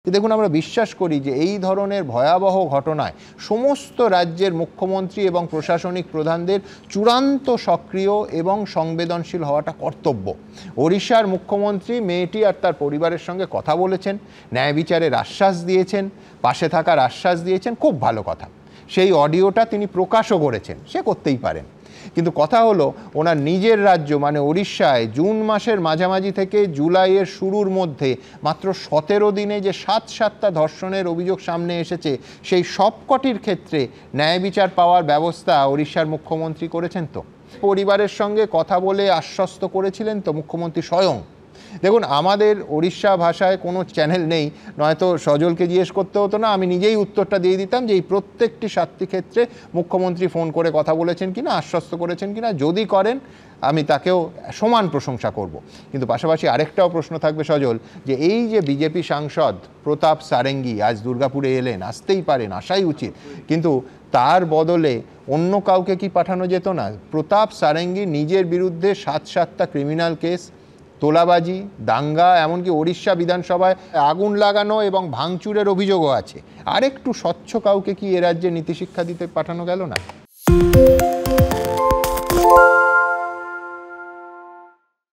দেখুন, আমরা বিশ্বাস করি যে এই ধরনের ভয়াবহ ঘটনায় সমস্ত রাজ্যের মুখ্যমন্ত্রী এবং প্রশাসনিক প্রধানদের চূড়ান্ত সক্রিয় এবং সংবেদনশীল হওয়াটা কর্তব্য। ওড়িশার মুখ্যমন্ত্রী মেয়েটি আর তার পরিবারের সঙ্গে কথা বলেছেন, ন্যায় বিচারের আশ্বাস দিয়েছেন, পাশে থাকার আশ্বাস দিয়েছেন, খুব ভালো কথা। সেই অডিওটা তিনি প্রকাশও করেছেন, সে করতেই পারেন। কিন্তু কথা হলো, ওনার নিজের রাজ্য মানে ওড়িশায় জুন মাসের মাঝামাঝি থেকে জুলাইয়ের শুরুর মধ্যে মাত্র 17 দিনে যে 7টা ধর্ষণের অভিযোগ সামনে এসেছে, সেই সবকটির ক্ষেত্রে ন্যায় বিচার পাওয়ার ব্যবস্থা ওড়িশার মুখ্যমন্ত্রী করেছেন। তো পরিবারের সঙ্গে কথা বলে আশ্বস্ত করেছিলেন তো মুখ্যমন্ত্রী স্বয়ং। দেখুন, আমাদের ওড়িশা ভাষায় কোনো চ্যানেল নেই, নয়তো সজলকে জিজ্ঞেস করতে হতো না, আমি নিজেই উত্তরটা দিয়ে দিতাম যে এই প্রত্যেকটি 7টি ক্ষেত্রে মুখ্যমন্ত্রী ফোন করে কথা বলেছেন কিনা, আশ্বস্ত করেছেন কিনা। যদি করেন আমি তাকেও সমান প্রশংসা করব। কিন্তু পাশাপাশি আরেকটাও প্রশ্ন থাকবে সজল, যে এই যে বিজেপি সাংসদ প্রতাপ সারেঙ্গি আজ দুর্গাপুরে এলেন, আসতেই পারেন, আসাই উচিত, কিন্তু তার বদলে অন্য কাউকে কি পাঠানো যেত না? প্রতাপ সারেঙ্গি নিজের বিরুদ্ধে 7টা ক্রিমিনাল কেস, তোলাবাজি, দাঙ্গা, এমনকি ওড়িশা বিধানসভায় আগুন লাগানো এবং ভাঙচুরের অভিযোগও আছে। আরেকটু স্বচ্ছ কাউকে কি এ রাজ্যে নীতিশিক্ষা দিতে পাঠানো গেল না?